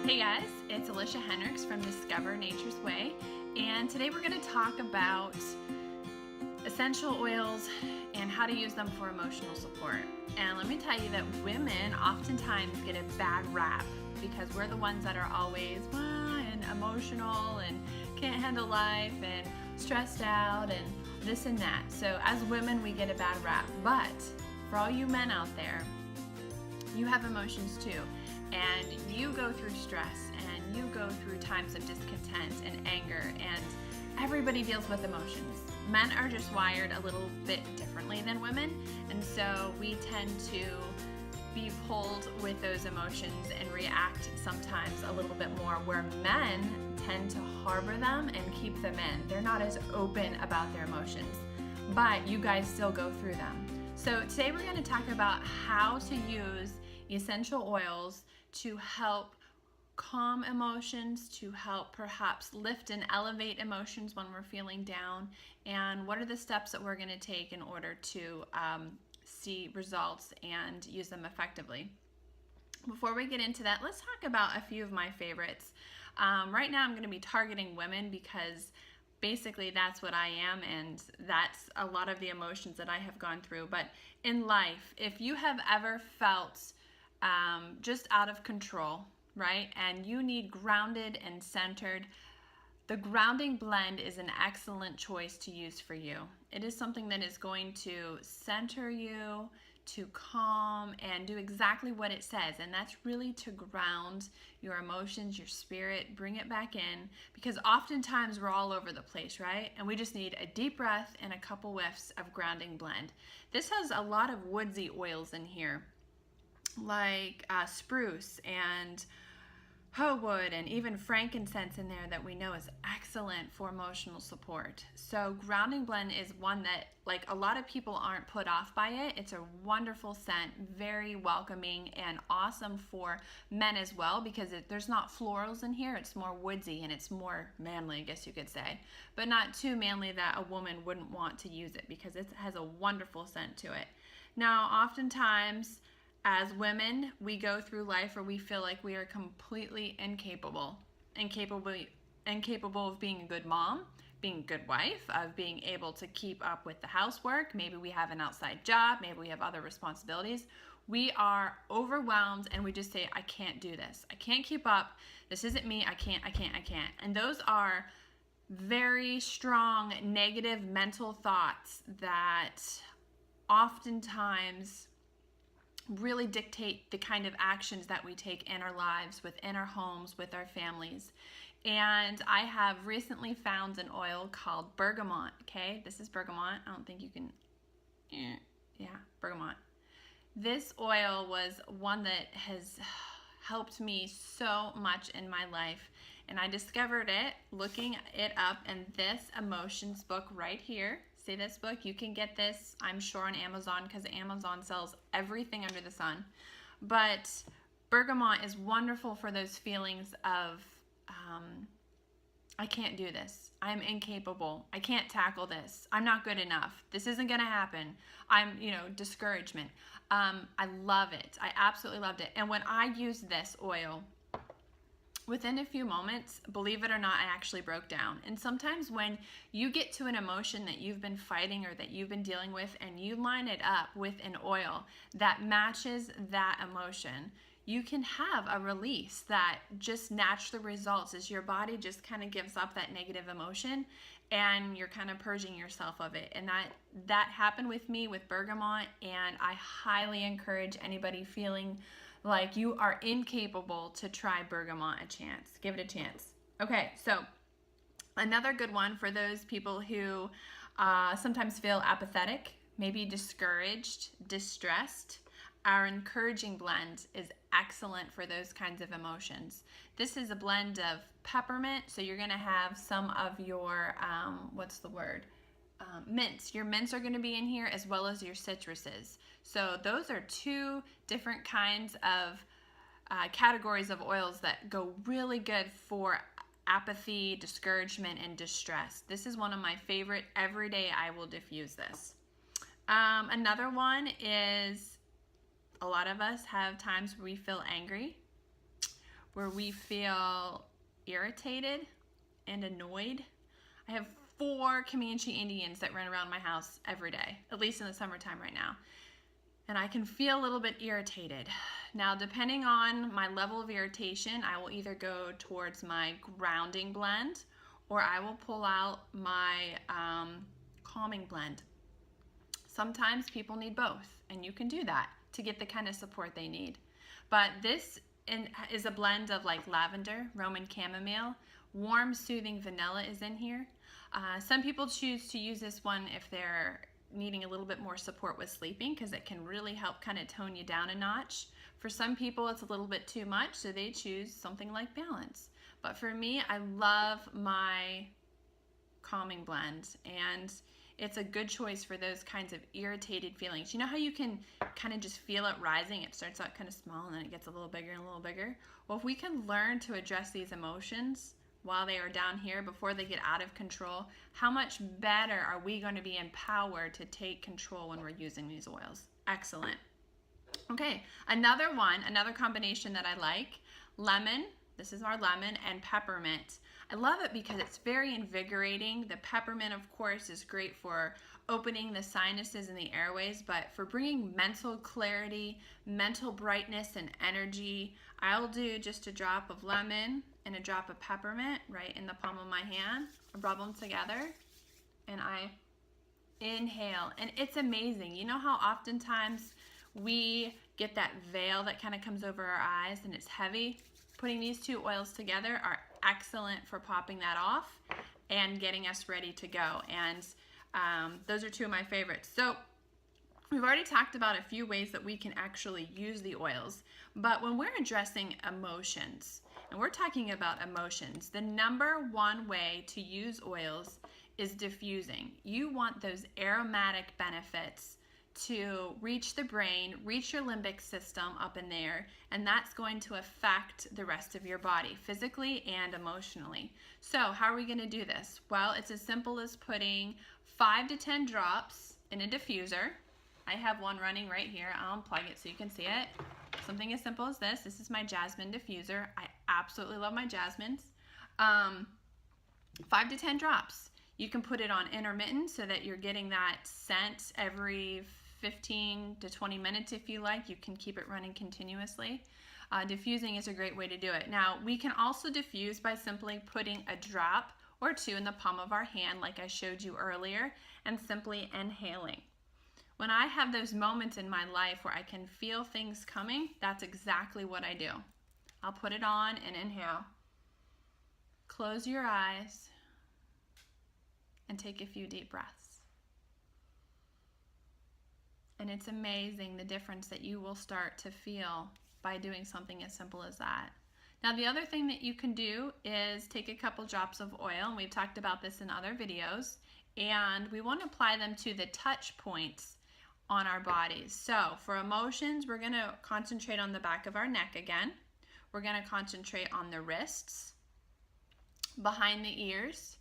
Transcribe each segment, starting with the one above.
Hey guys, it's Alicia Hendricks from Discover Nature's Way, and today we're going to talk about essential oils and how to use them for emotional support. And let me tell you that women oftentimes get a bad rap because we're the ones that are always and emotional and can't handle life and stressed out and this and that. So as women we get a bad rap, but for all you men out there, you have emotions too. And you go through stress and you go through times of discontent and anger, and everybody deals with emotions. Men are just wired a little bit differently than women, and so we tend to be pulled with those emotions and react sometimes a little bit more, where men tend to harbor them and keep them in. They're not as open about their emotions, but you guys still go through them. So today we're going to talk about how to use essential oils to help calm emotions, to help perhaps lift and elevate emotions when we're feeling down, and what are the steps that we're going to take in order to see results and use them effectively. Before we get into that, let's talk about a few of my favorites. Right now I'm going to be targeting women because basically that's what I am, and that's a lot of the emotions that I have gone through. But in life, if you have ever felt just out of control, right, and you need grounded and centered, the grounding blend is an excellent choice to use for you. It is something that is going to center you, to calm, and do exactly what it says, and that's really to ground your emotions, your spirit, bring it back in, because oftentimes we're all over the place, right? And we just need a deep breath and a couple whiffs of grounding blend. This has a lot of woodsy oils in here, like spruce and wood and even frankincense in there that we know is excellent for emotional support. So grounding blend is one that, like, a lot of people aren't put off by it. It's a wonderful scent, very welcoming and awesome for men as well, because there's not florals in here. It's more woodsy and it's more manly, I guess you could say, but not too manly that a woman wouldn't want to use it, because it has a wonderful scent to it. Now, oftentimes as women, we go through life where we feel like we are completely incapable of being a good mom, being a good wife, of being able to keep up with the housework. Maybe we have an outside job, maybe we have other responsibilities. We are overwhelmed and we just say, I can't do this. I can't keep up. This isn't me. I can't. And those are very strong negative mental thoughts that oftentimes really dictate the kind of actions that we take in our lives, within our homes, with our families. And I have recently found an oil called bergamot. Okay, this is bergamot. I don't think you can, bergamot. This oil was one that has helped me so much in my life, and I discovered it looking it up in this emotions book right here. See this book? You can get this, I'm sure, on Amazon, because Amazon sells everything under the sun. But bergamot is wonderful for those feelings of I can't do this, I'm incapable, I can't tackle this, I'm not good enough, this isn't gonna happen, discouragement. I love it. I absolutely loved it. And when I used this oil, within a few moments, believe it or not, I actually broke down. And sometimes when you get to an emotion that you've been fighting or that you've been dealing with, and you line it up with an oil that matches that emotion, you can have a release that just naturally results as your body just kind of gives up that negative emotion, and you're kind of purging yourself of it. And that happened with me with bergamot, and I highly encourage anybody feeling like you are incapable to try bergamot a chance. Give it a chance. Okay, so another good one for those people who sometimes feel apathetic, maybe discouraged, distressed. Our encouraging blend is excellent for those kinds of emotions. This is a blend of peppermint, so you're going to have some of your, mints. Your mints are going to be in here, as well as your citruses. So those are two different kinds of categories of oils that go really good for apathy, discouragement, and distress. This is one of my favorite. Every day I will diffuse this. Another one is, a lot of us have times where we feel angry. where we feel irritated and annoyed. I have 4 Comanche Indians that run around my house every day, at least in the summertime right now. And I can feel a little bit irritated. Now, depending on my level of irritation, I will either go towards my grounding blend or I will pull out my calming blend. Sometimes people need both, and you can do that to get the kind of support they need. But this is a blend of like lavender, Roman chamomile, warm, soothing vanilla is in here. Some people choose to use this one if they're needing a little bit more support with sleeping, because it can really help kind of tone you down a notch. For some people, it's a little bit too much, so they choose something like balance. But for me, I love my calming blend, and it's a good choice for those kinds of irritated feelings. You know how you can kind of just feel it rising? It starts out kind of small and then it gets a little bigger and a little bigger. Well, if we can learn to address these emotions while they are down here before they get out of control, how much better are we going to be empowered to take control when we're using these oils? Excellent. Okay, another combination that I like, lemon. This is our lemon, and peppermint. I love it because it's very invigorating. The peppermint, of course, is great for opening the sinuses and the airways, but for bringing mental clarity, mental brightness, and energy, I'll do just a drop of lemon and a drop of peppermint right in the palm of my hand. I rub them together, and I inhale, and it's amazing. You know how oftentimes we get that veil that kind of comes over our eyes and it's heavy? Putting these 2 oils together are excellent for popping that off and getting us ready to go. And those are 2 of my favorites. So we've already talked about a few ways that we can actually use the oils, but when we're addressing emotions, and we're talking about emotions, the #1 way to use oils is diffusing. You want those aromatic benefits to reach the brain, reach your limbic system up in there, and that's going to affect the rest of your body, physically and emotionally. So how are we going to do this? Well, it's as simple as putting 5 to 10 drops in a diffuser. I have one running right here. I'll unplug it so you can see it. Something as simple as this. This is my jasmine diffuser. I absolutely love my jasmines. 5 to 10 drops. You can put it on intermittent so that you're getting that scent every 15 to 20 minutes if you like. You can keep it running continuously. Diffusing is a great way to do it. Now, we can also diffuse by simply putting a drop or 2 in the palm of our hand like I showed you earlier and simply inhaling. When I have those moments in my life where I can feel things coming, that's exactly what I do. I'll put it on and inhale. Close your eyes and take a few deep breaths. And it's amazing the difference that you will start to feel by doing something as simple as that. Now, the other thing that you can do is take a couple drops of oil, and we've talked about this in other videos, and we want to apply them to the touch points on our bodies. So for emotions, we're going to concentrate on the back of our neck again. We're going to concentrate on the wrists, behind the ears,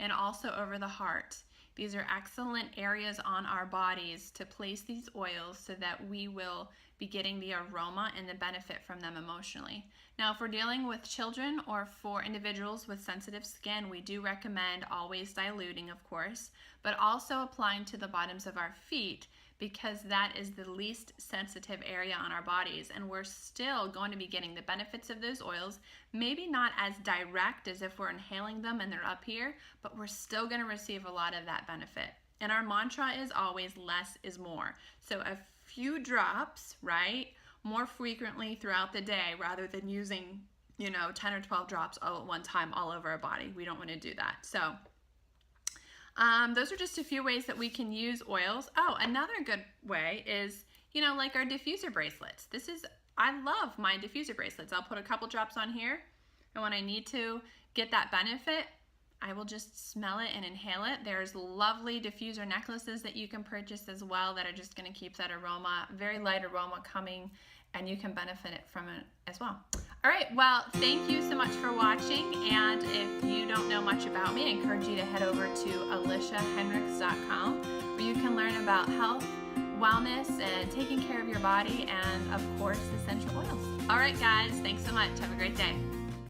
and also over the heart. These are excellent areas on our bodies to place these oils so that we will be getting the aroma and the benefit from them emotionally. Now, if we're dealing with children or for individuals with sensitive skin, we do recommend always diluting, of course, but also applying to the bottoms of our feet, because that is the least sensitive area on our bodies, and we're still going to be getting the benefits of those oils, maybe not as direct as if we're inhaling them and they're up here, but we're still going to receive a lot of that benefit. And our mantra is always less is more. So a few drops, right, more frequently throughout the day rather than using, 10 or 12 drops all at one time all over our body. We don't want to do that. So those are just a few ways that we can use oils. Oh, another good way is, like our diffuser bracelets. I love my diffuser bracelets. I'll put a couple drops on here, and when I need to get that benefit, I will just smell it and inhale it. There's lovely diffuser necklaces that you can purchase as well that are just going to keep that aroma, very light aroma coming, and you can benefit from it as well. All right, well, thank you so much for watching, and if you don't know much about me, I encourage you to head over to aliciahenricks.com where you can learn about health, wellness and taking care of your body, and of course essential oils. All right guys, thanks so much. Have a great day.